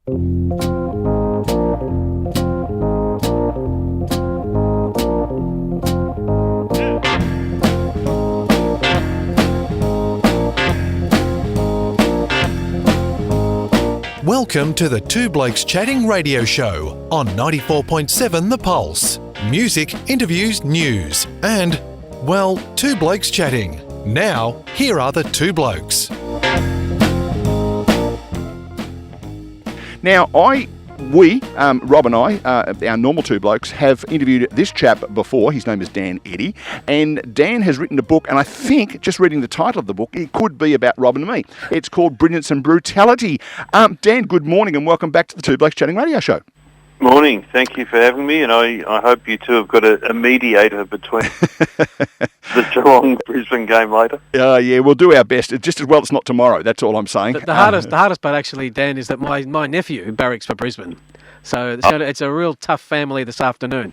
Welcome to the Two Blokes Chatting radio show on 94.7 The Pulse. Music, interviews, news, and, well, Two Blokes Chatting. Now, here are the two blokes. Now, Rob and I, our normal two blokes, have interviewed this chap before. His name is Dan Eddy, and Dan has written a book, and I think, just reading the title of the book, it could be about Rob and me. It's called Brilliance and Brutality. Dan, good morning, and welcome back to the Two Blokes Chatting radio show. Morning. Thank you for having me, and I hope you two have got a mediator between the Geelong-Brisbane game later. Yeah, we'll do our best. Just as well it's not tomorrow, that's all I'm saying. The hardest part, actually, Dan, is that my nephew barracks for Brisbane. So it's a real tough family this afternoon.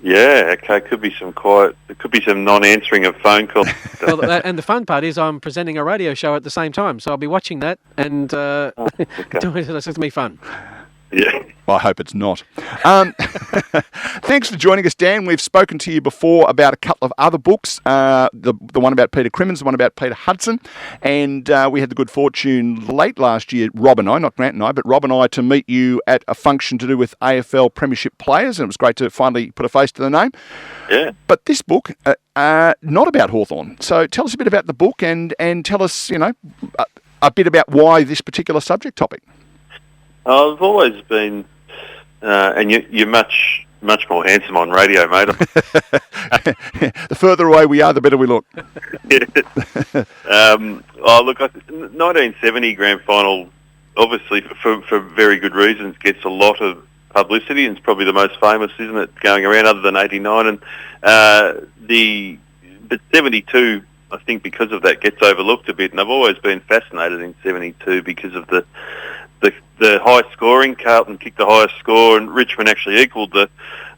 Yeah, okay, could be some quiet, there could be some non-answering of phone calls. Well, and the fun part is I'm presenting a radio show at the same time, so I'll be watching that, and it's going to be fun. Yeah. Well, I hope it's not. Thanks for joining us, Dan. We've spoken to you before about a couple of other books, the one about Peter Crimmins, the one about Peter Hudson, and we had the good fortune late last year, Rob and I, not Grant and I, but Rob and I, to meet you at a function to do with AFL Premiership players, and it was great to finally put a face to the name. Yeah. But this book, not about Hawthorn. So tell us a bit about the book and tell us, a bit about why this particular subject topic. I've always been, and you're much more handsome on radio, mate. The further away we are, the better we look. Look, 1970 grand final, obviously for very good reasons, gets a lot of publicity, and it's probably the most famous, isn't it, going around, other than 89. And but 72, I think, because of that, gets overlooked a bit. And I've always been fascinated in 72 because of the high scoring. Carlton kicked the highest score, and Richmond actually equalled the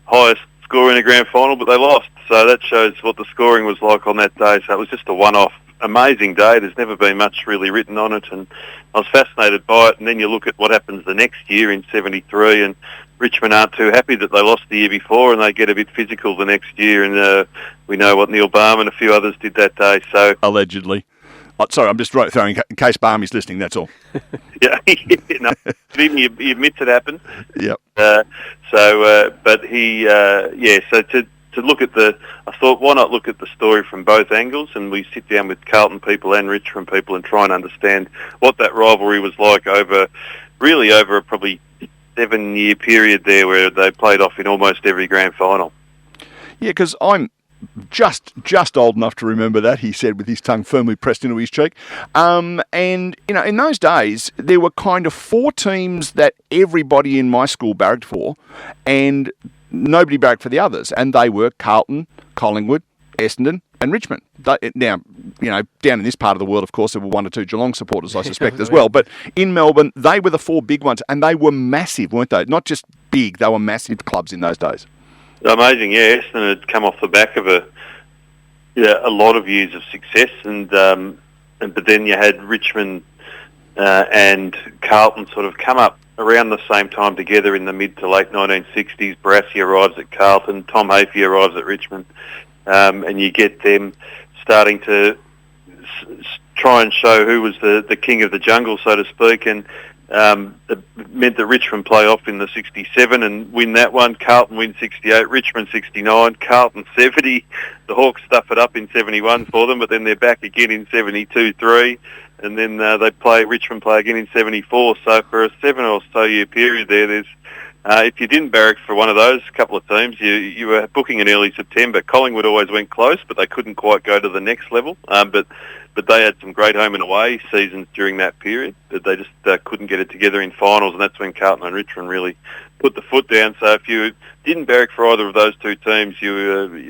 highest score in a grand final, but they lost. So that shows what the scoring was like on that day. So it was just a one-off amazing day. There's never been much really written on it, and I was fascinated by it. And then you look at what happens the next year in 73, and Richmond aren't too happy that they lost the year before, and they get a bit physical the next year. And we know what Neil Barham and a few others did that day. So allegedly. Oh, sorry, I'm just throwing in case Barham's listening, that's all. Yeah, no, he admits it happened. Yep. But he, so to look at I thought, why not look at the story from both angles, and we sit down with Carlton people and Richmond people and try and understand what that rivalry was like over a probably 7-year period there where they played off in almost every grand final. Yeah, because I'm just old enough to remember that, he said with his tongue firmly pressed into his cheek. And, in those days, there were kind of 4 teams that everybody in my school barracked for, and nobody barracked for the others. And they were Carlton, Collingwood, Essendon, and Richmond. Now, down in this part of the world, of course, there were 1 or 2 Geelong supporters, I suspect, as well. But in Melbourne, they were the 4 big ones, and they were massive, weren't they? Not just big, they were massive clubs in those days. Amazing, yeah. Essendon had come off the back of a lot of years of success, but then you had Richmond and Carlton sort of come up around the same time together in the mid to late 1960s. Barassi arrives at Carlton, Tom Hafey arrives at Richmond, and you get them starting to try and show who was the king of the jungle, so to speak, and it meant that Richmond play off in the 67 and win that one. Carlton win 68, Richmond 69, Carlton 70. The Hawks stuff it up in 71 for them, but then they're back again in 72-3, and then Richmond play again in 74. So for a 7 or so year period there, there's if you didn't barrack for one of those couple of teams, you were booking in early September. Collingwood always went close, but they couldn't quite go to the next level. But they had some great home and away seasons during that period, but they just couldn't get it together in finals, and that's when Carlton and Richmond really put the foot down. So if you didn't barrack for either of those 2 teams, you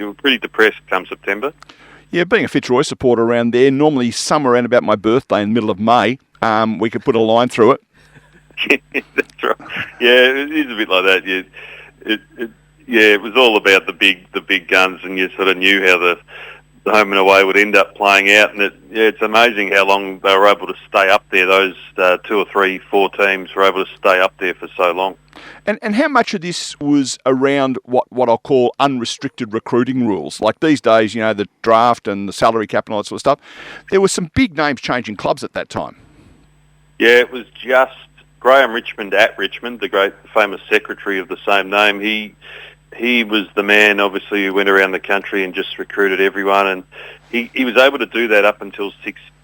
were pretty depressed come September. Yeah, being a Fitzroy supporter around there, normally somewhere around about my birthday in the middle of May, we could put a line through it. That's right. Yeah, it is a bit like that. Yeah, it was all about the big guns, and you sort of knew how the home and away would end up playing out, and it's amazing how long they were able to stay up there. Those 2 or 3, 4 teams were able to stay up there for so long. And how much of this was around what I'll call unrestricted recruiting rules? Like these days, the draft and the salary cap and all that sort of stuff. There were some big names changing clubs at that time. Yeah, it was just Graham Richmond at Richmond, the great famous secretary of the same name. He was the man, obviously, who went around the country and just recruited everyone, and he was able to do that up until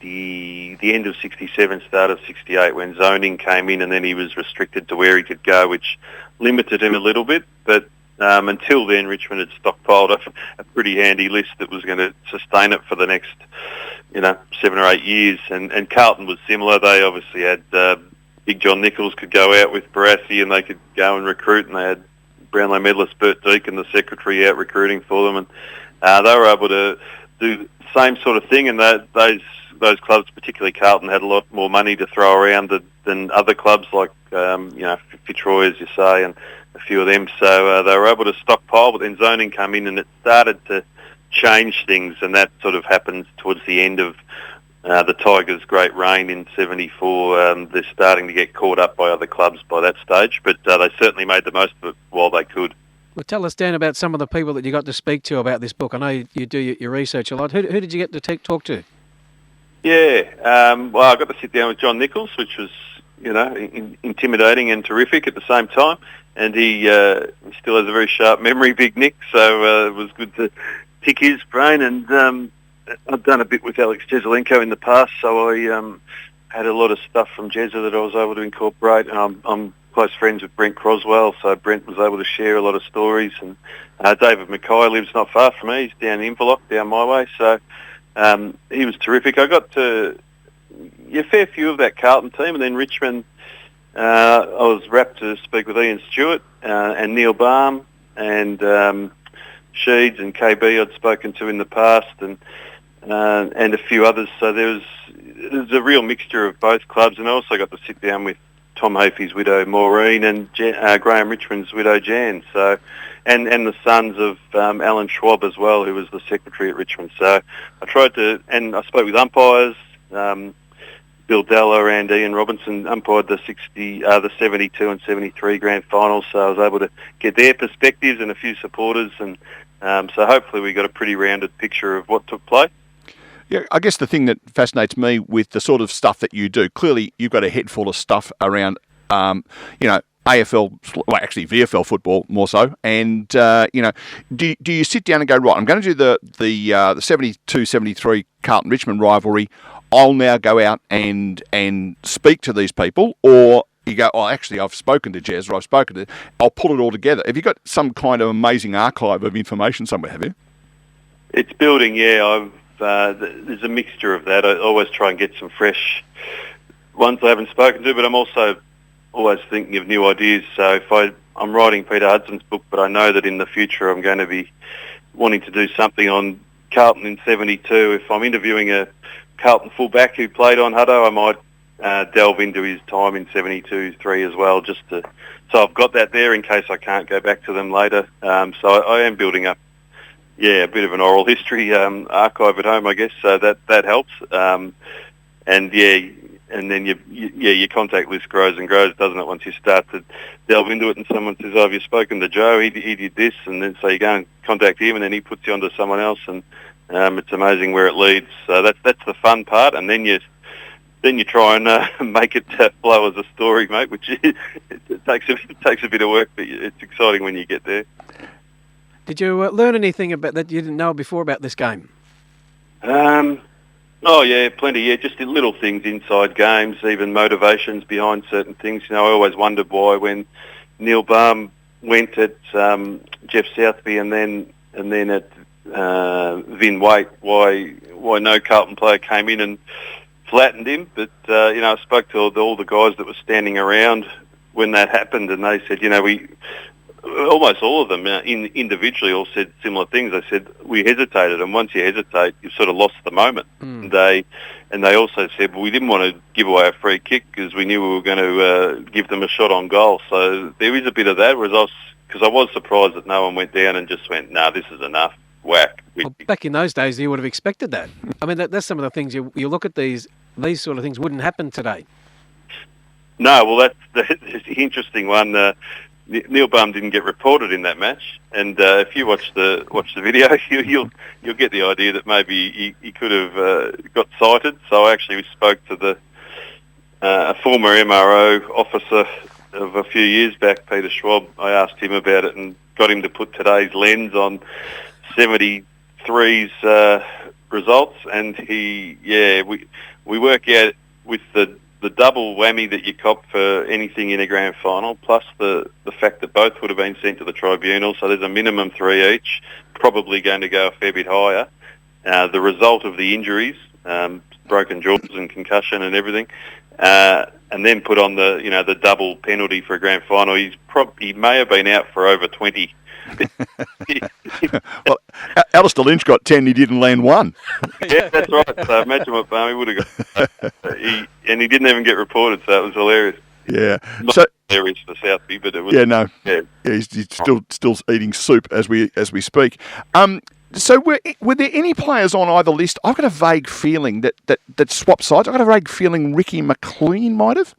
the end of 67, start of 68, when zoning came in, and then he was restricted to where he could go, which limited him a little bit. But until then, Richmond had stockpiled a pretty handy list that was going to sustain it for the next 7 or 8 years. And Carlton was similar. They obviously had Big John Nichols could go out with Barassi, and they could go and recruit, and they had Brownlow medalist Bert Deacon, the secretary, out recruiting for them, and they were able to do the same sort of thing. And those clubs, particularly Carlton, had a lot more money to throw around than other clubs like Fitzroy, as you say, and a few of them. So they were able to stockpile, but then zoning came in, and it started to change things, and that sort of happened towards the end of the Tigers' great reign in 74. They're starting to get caught up by other clubs by that stage, but they certainly made the most of it while they could. Well, tell us, Dan, about some of the people that you got to speak to about this book. I know you do your research a lot. Who did you get to talk to? Yeah, well, I got to sit down with John Nichols, which was, intimidating and terrific at the same time. And he still has a very sharp memory, Big Nick, so it was good to pick his brain. And I've done a bit with Alex Jezelenko in the past, so I had a lot of stuff from Jezza that I was able to incorporate. And I'm close friends with Brent Croswell, so Brent was able to share a lot of stories. And David Mackay lives not far from me. He's down in Inverloch, down my way, so he was terrific. I got to a fair few of that Carlton team, and then Richmond, I was rapt to speak with Ian Stewart and Neil Baum and Sheeds and KB I'd spoken to in the past, and a few others. So there was a real mixture of both clubs, and I also got to sit down with Tom Hafey's widow Maureen and Graham Richmond's widow Jan. So, and the sons of Alan Schwab as well, who was the secretary at Richmond. So I tried to, and I spoke with umpires. Bill Dalla and Ian Robinson umpired the 72 and 73 grand finals, so I was able to get their perspectives and a few supporters, and so hopefully we got a pretty rounded picture of what took place. Yeah, I guess the thing that fascinates me with the sort of stuff that you do, clearly you've got a head full of stuff around, AFL, well, actually VFL football more so, and do you sit down and go, right, I'm going to do the 72-73 Carlton Richmond rivalry. I'll now go out and speak to these people, or you go, oh, actually, I've spoken to Jez, or I'll pull it all together. Have you got some kind of amazing archive of information somewhere, have you? It's building, yeah. There's a mixture of that. I always try and get some fresh ones I haven't spoken to, but I'm also always thinking of new ideas. So if I'm writing Peter Hudson's book, but I know that in the future I'm going to be wanting to do something on Carlton in 72. If I'm interviewing a Carlton fullback who played on Hutto, I might delve into his time in 72-3 as well, so I've got that there in case I can't go back to them later. So I am building up, a bit of an oral history archive at home, I guess, so that helps. And then your contact list grows and grows, doesn't it? Once you start to delve into it, and someone says, "Oh, have you spoken to Joe? He did this," and then so you go and contact him, and then he puts you onto someone else, and it's amazing where it leads. So that's the fun part, and then you try and make it flow as a story, mate. Which it takes a bit of work, but it's exciting when you get there. Did you learn anything about that you didn't know before about this game? Oh yeah, plenty. Yeah, just little things inside games, even motivations behind certain things. I always wondered why when Neil Baum went at Jeff Southby and then at Vin Waite, why no Carlton player came in and flattened him. But I spoke to all the guys that were standing around when that happened, and they said, almost all of them individually all said similar things. They said, we hesitated, and once you hesitate, you've sort of lost the moment. And they also said, well, we didn't want to give away a free kick because we knew we were going to give them a shot on goal. So there is a bit of that, because I was surprised that no one went down and just went, nah, this is enough. whack. Well, back in those days, you would have expected that. I mean, that's some of the things you look at these sort of things wouldn't happen today. No, well, that's the interesting one. Neil Baum didn't get reported in that match, and if you watch the video, you'll get the idea that maybe he could have got cited. So I actually spoke to the former MRO officer of a few years back, Peter Schwab. I asked him about it and got him to put today's lens on 73's results, and we work out with the double whammy that you cop for anything in a grand final, plus the fact that both would have been sent to the tribunal, so there's a minimum 3 each, probably going to go a fair bit higher. The result of the injuries, broken jaws and concussion and everything, and then put on the double penalty for a grand final, he may have been out for over 20. Well, Alistair Lynch got 10, he didn't land 1. Yeah, that's right. So imagine what Barney would have got. He didn't even get reported, so it was hilarious. Yeah. Not hilarious for Southby, but it was... Yeah, no. Yeah, he's still eating soup as we speak. So were there any players on either list? I've got a vague feeling that swapped sides. I've got a vague feeling Ricky McLean might have.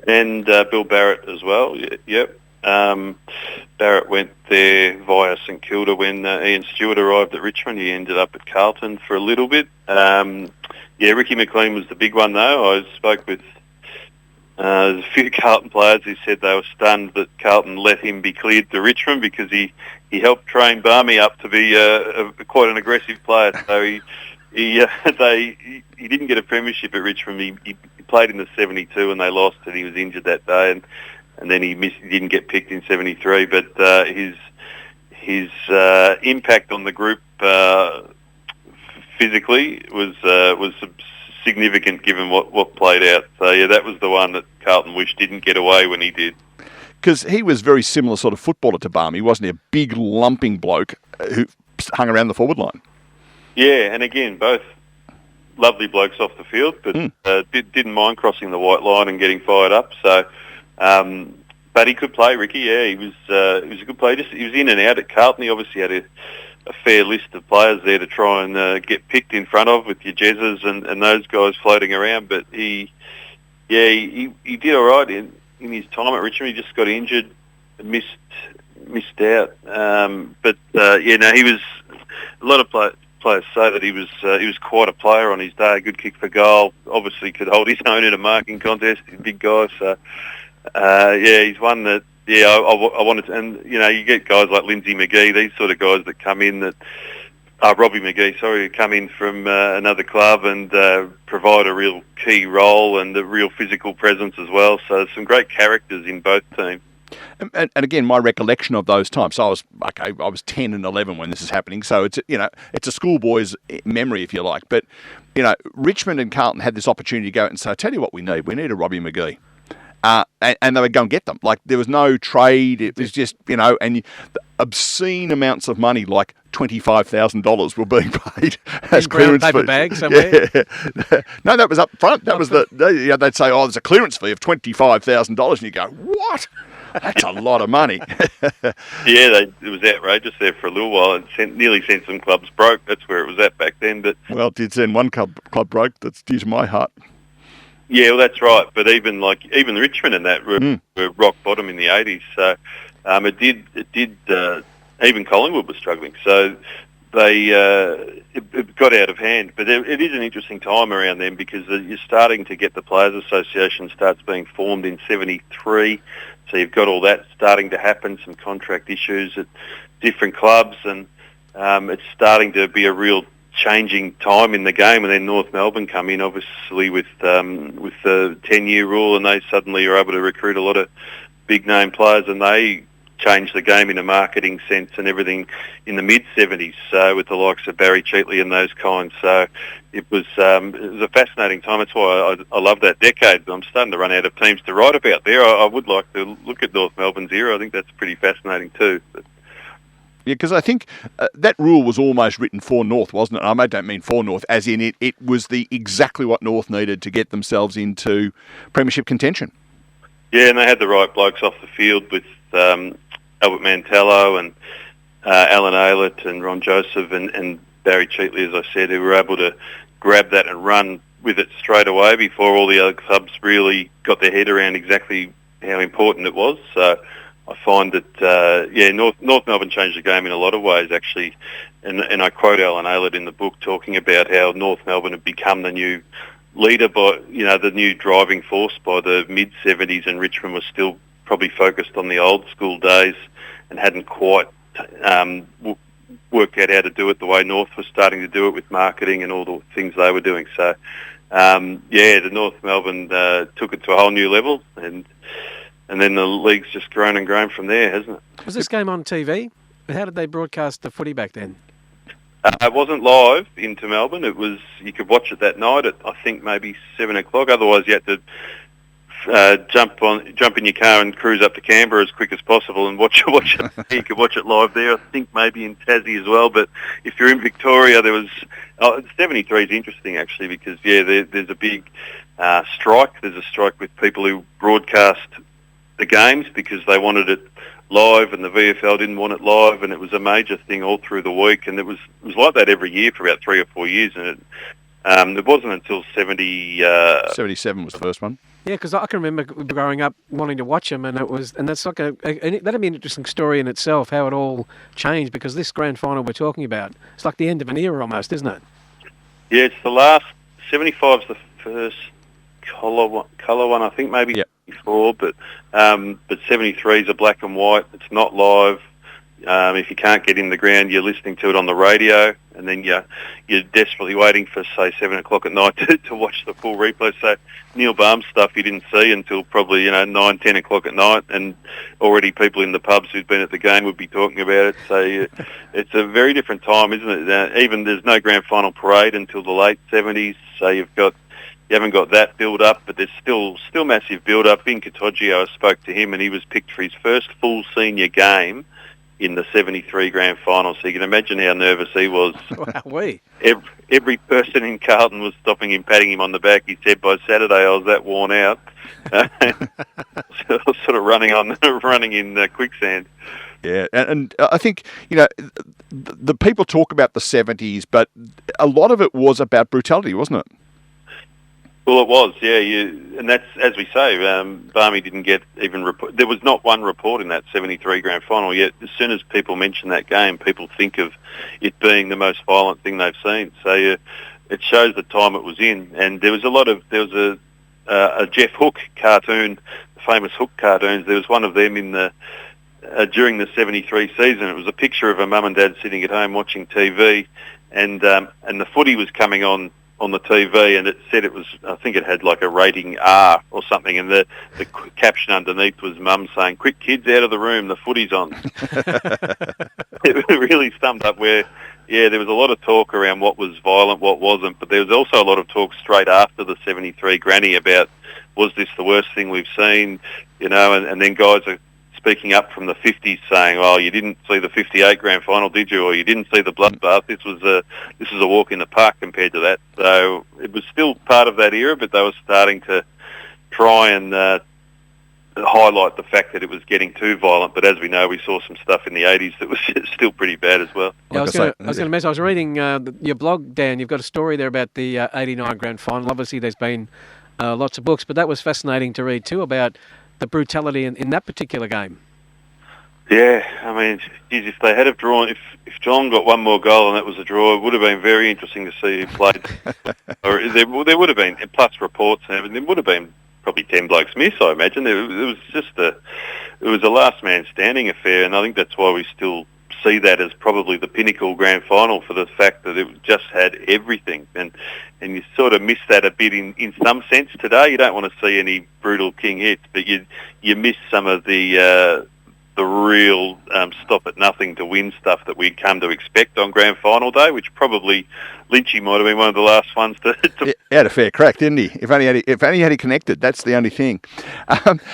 And Bill Barrett as well, yep. Barrett went there via St Kilda when Ian Stewart arrived at Richmond. He ended up at Carlton for a little bit. Ricky McLean was the big one though. I spoke with there's a few Carlton players who said they were stunned that Carlton let him be cleared to Richmond because he helped train Barmy up to be quite an aggressive player. So he didn't get a premiership at Richmond. He played in the 72 and they lost, and he was injured that day, and then he didn't get picked in 73. But his impact on the group physically was significant given what played out. So yeah, that was the one that Carlton wished didn't get away when he did. Because he was very similar sort of footballer to Barmy, wasn't he? A big lumping bloke who hung around the forward line. Yeah, and again, both lovely blokes off the field, but didn't mind crossing the white line and getting fired up. So, but he could play, Ricky. Yeah, he was a good player. He was in and out at Carlton. He obviously had a fair list of players there to try and get picked in front of with your Jezzers and those guys floating around. But he did all right in his time at Richmond. He just got injured, missed out. He was a lot of players say that he was quite a player on his day. A good kick for goal. Obviously, could hold his own in a marking contest. He's a big guy. So he's one that I wanted to. And you get guys like Lindsay McGee, these sort of guys that come in that. Robbie McGee, sorry, who come in from another club and provide a real key role and a real physical presence as well. So some great characters in both teams. And again, my recollection of those times. So I was 10 and 11 when this is happening. So it's a schoolboy's memory, if you like. But Richmond and Carlton had this opportunity to go out and say, "I tell you what, we need a Robbie McGee." And they would go and get them. Like, there was no trade. It was just, and obscene amounts of money, like $25,000 were being paid as clearance paper fees. bag somewhere? Yeah. No, that was up front. That was they'd say, there's a clearance fee of $25,000. And you go, what? That's a lot of money. It was outrageous there for a little while and nearly sent some clubs broke. That's where it was at back then. But it did send one club broke. That's dear to my heart. Yeah, well, that's right. But even Richmond and that were rock bottom in the 80s. So it did. Even Collingwood was struggling. So it got out of hand. But it is an interesting time around then because you're starting to get the Players Association starts being formed in 73. So you've got all that starting to happen. Some contract issues at different clubs, and it's starting to be a real changing time in the game. And then North Melbourne come in, obviously, with the 10-year rule, and they suddenly are able to recruit a lot of big-name players, and they changed the game in a marketing sense and everything in the mid-70s, so with the likes of Barry Cheatley and those kinds. So it was a fascinating time. That's why I love that decade. I'm starting to run out of teams to write about there. I would like to look at North Melbourne's era. I think that's pretty fascinating too. But yeah, because I think that rule was almost written for North, wasn't it? I don't mean for North, as in it was exactly what North needed to get themselves into premiership contention. Yeah, and they had the right blokes off the field with Albert Mantello and Alan Aylett and Ron Joseph and Barry Cheatley, as I said, who were able to grab that and run with it straight away before all the other clubs really got their head around exactly how important it was. So I find that, North Melbourne changed the game in a lot of ways, actually. And I quote Alan Aylett in the book talking about how North Melbourne had become the new leader the new driving force by the mid-70s, and Richmond was still probably focused on the old school days and hadn't quite worked out how to do it the way North was starting to do it with marketing and all the things they were doing. So, the North Melbourne took it to a whole new level, and then the league's just grown and grown from there, hasn't it? Was this game on TV? How did they broadcast the footy back then? It wasn't live into Melbourne. It was, you could watch it that night at, I think, maybe 7 o'clock. Otherwise, you had to jump in your car and cruise up to Canberra as quick as possible and watch it. You could watch it live there. I think maybe in Tassie as well. But if you're in Victoria, there was 73 is interesting actually, because there's a big strike. There's a strike with people who broadcast the games because they wanted it live, and the VFL didn't want it live, and it was a major thing all through the week. And it was like that every year for about 3 or 4 years, and it wasn't until 77 was the first one. Yeah, because I can remember growing up wanting to watch them, and that's like that'd be an interesting story in itself, how it all changed, because this grand final we're talking about, it's like the end of an era almost, isn't it? Yeah, it's the last. 75's the first colour one, I think, maybe. Yep. Before, but 73 is a black and white. It's not live. If you can't get in the ground, you're listening to it on the radio, and then you're desperately waiting for, say, 7 o'clock at night to watch the full replay. So Neil Baum's stuff you didn't see until probably 9, 10 o'clock at night, and already people in the pubs who'd been at the game would be talking about it. So it's a very different time, isn't it? Even there's no grand final parade until the late 70s, so you haven't got that build-up, but there's still massive build-up. In Katoggio, I spoke to him, and he was picked for his first full senior game in the 73 grand final, so you can imagine how nervous he was. Wow, Every person in Carlton was stopping him, patting him on the back. He said, by Saturday I was that worn out. So I was sort of running in quicksand. Yeah, and I think, the people talk about the 70s, but a lot of it was about brutality, wasn't it? Well, it was, yeah. And that's, as we say, Barmy didn't get even there was not one report in that 73 grand final, yet as soon as people mention that game, people think of it being the most violent thing they've seen. So it shows the time it was in. And there was a Jeff Hook cartoon, the famous Hook cartoons. There was one of them in the during the 73 season. It was a picture of a mum and dad sitting at home watching TV, and the footy was coming on the TV, and it said I think it had like a rating R or something, and the caption underneath was mum saying, "Quick kids, out of the room, the footy's on." It really summed up where, there was a lot of talk around what was violent, what wasn't, but there was also a lot of talk straight after the 73 granny about, was this the worst thing we've seen, and then guys are speaking up from the 50s saying, "Well, you didn't see the 58 grand final, did you? Or you didn't see the bloodbath. This was a walk in the park compared to that." So it was still part of that era, but they were starting to try and highlight the fact that it was getting too violent. But as we know, we saw some stuff in the 80s that was still pretty bad as well. Yeah, I was going to mention, I was reading your blog, Dan. You've got a story there about the 89 grand final. Obviously, there's been lots of books, but that was fascinating to read too, about the brutality in that particular game. Yeah, I mean, geez, if they had have drawn, if Geelong got one more goal and that was a draw, it would have been very interesting to see who played. Or there would have been, plus reports and everything, there would have been probably 10 blokes miss, I imagine. It was a last man standing affair, and I think that's why we still see that as probably the pinnacle grand final, for the fact that it just had everything, and you sort of miss that a bit in some sense today. You don't want to see any brutal king hits, but you miss some of the real stop at nothing to win stuff that we'd come to expect on grand final day, which probably Lynchy might have been one of the last ones to He had a fair crack, didn't he? If only had he connected, that's the only thing.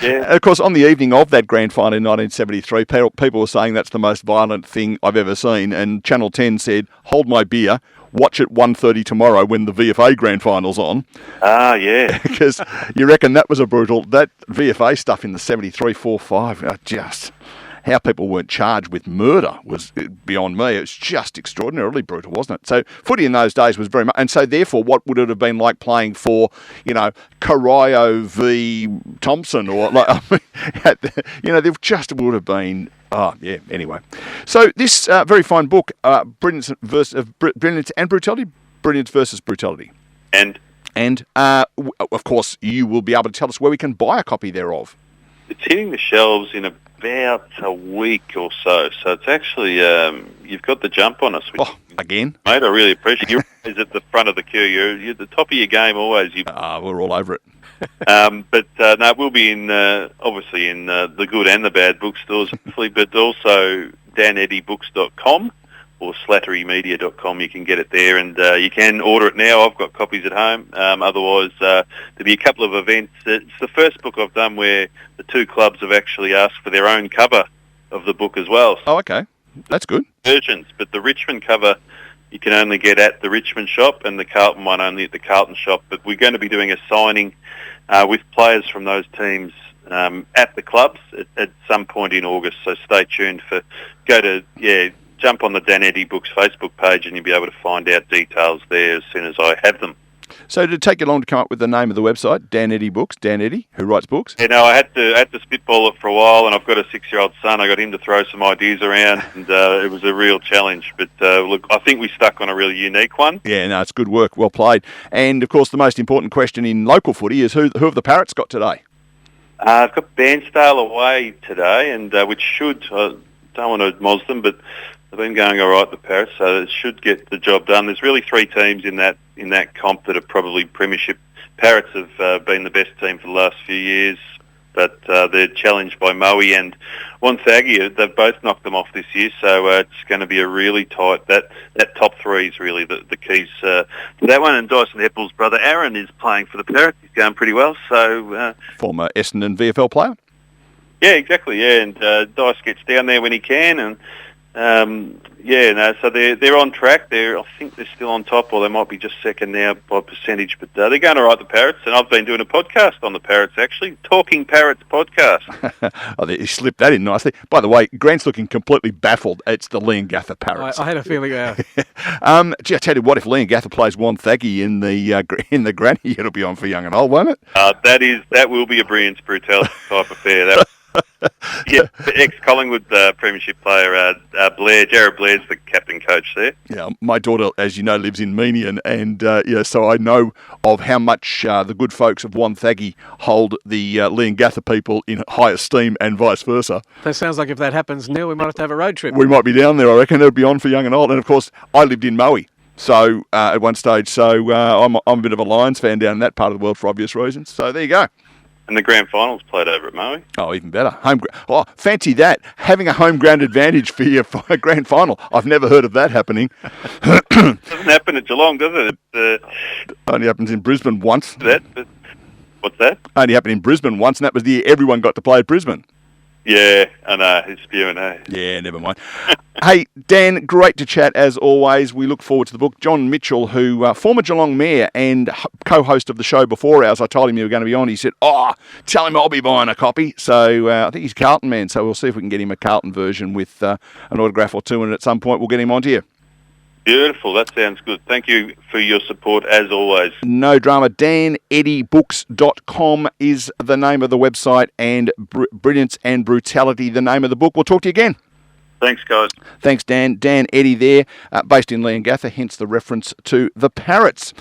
Yeah. Of course, on the evening of that grand final in 1973, people were saying that's the most violent thing I've ever seen, and Channel 10 said, "Hold my beer, watch at 1:30 tomorrow when the VFA grand final's on." Ah, yeah. Because you reckon that was a brutal, that VFA stuff in the 73 4-5, just... how people weren't charged with murder was beyond me. It was just extraordinarily brutal, wasn't it? So footy in those days was very much, and so therefore, what would it have been like playing for, Corio v Thompson, or there just would have been. Oh, yeah, anyway. So this very fine book, Brilliance and Brutality, Brilliance versus Brutality. And of course, you will be able to tell us where we can buy a copy thereof. It's hitting the shelves in about a week or so. So it's actually, you've got the jump on us. Again? Mate, I really appreciate you. You're always at the front of the queue. You're at the top of your game always. We're all over it. But it will be obviously in the good and the bad bookstores, hopefully, but also daneddybooks.com or slatterymedia.com. You can get it there, and you can order it now. I've got copies at home. Otherwise, there'll be a couple of events. It's the first book I've done where the two clubs have actually asked for their own cover of the book as well. Oh, okay. That's good. Versions, but the Richmond cover you can only get at the Richmond shop, and the Carlton one only at the Carlton shop. But we're going to be doing a signing with players from those teams at the clubs at some point in August. So stay tuned jump on the Dan Eddy Books Facebook page, and you'll be able to find out details there as soon as I have them. So did it take you long to come up with the name of the website, Dan Eddy Books, Dan Eddy, who writes books? Yeah, no, I had to spitball it for a while, and I've got a 6-year-old son. I got him to throw some ideas around, and it was a real challenge. But look, I think we stuck on a really unique one. Yeah, no, it's good work, well played. And of course, the most important question in local footy is who have the Parrots got today? I've got Bairnsdale away today, and which should, I don't want to moz them, but they've been going all right, the Parrots, so it should get the job done. There's really 3 teams in that comp that are probably premiership. Parrots have been the best team for the last few years, but they're challenged by Moe and Wonthaggi. They've both knocked them off this year, so it's going to be a really tight. That top 3 is really the keys to that one. And Dyson Heppel's brother Aaron is playing for the Parrots. He's going pretty well. So former Essendon VFL player. Yeah, exactly. Yeah, and Dice gets down there when he can, and. So they're on track. I think they're still on top, or they might be just second now by percentage. But they're going all right, the Parrots. And I've been doing a podcast on the Parrots, actually, Talking Parrots podcast. You slipped that in nicely. By the way, Grant's looking completely baffled. It's the Leongatha Parrots. I had a feeling. Gee, I tell you what, if Leongatha plays Wonthaggi in the granny, it'll be on for young and old, won't it? That will be a Brilliance Brutality type affair. Yeah, ex-Collingwood premiership player Jared Blair's the captain coach there. Yeah, my daughter, as you know, lives in Meenian, and so I know of how much the good folks of Wonthaggi hold the Leongatha people in high esteem, and vice versa. That sounds like if that happens, Neil, we might have to have a road trip. We might be down there, I reckon. It'll be on for young and old. And of course, I lived in Moe. So at one stage, I'm a bit of a Lions fan down in that part of the world for obvious reasons. So there you go. And the grand finals played over at Moe. Oh, even better. Fancy that. Having a home ground advantage for your grand final. I've never heard of that happening. Doesn't happen at Geelong, does it? Only happens in Brisbane once. What's that? Only happened in Brisbane once, and that was the year everyone got to play at Brisbane. Yeah, I know. It's spewing, eh? Yeah, never mind. Hey, Dan, great to chat as always. We look forward to the book. John Mitchell, who former Geelong mayor and co-host of the show before ours, I told him you were going to be on. He said, tell him I'll be buying a copy. So I think he's a Carlton man, so we'll see if we can get him a Carlton version with an autograph or two, and at some point we'll get him onto you. Beautiful. That sounds good. Thank you for your support, as always. No drama. daneddybooks.com is the name of the website, and Brilliance and Brutality, the name of the book. We'll talk to you again. Thanks, guys. Thanks, Dan. Dan Eddy there, based in Leongatha, hence the reference to the Parrots.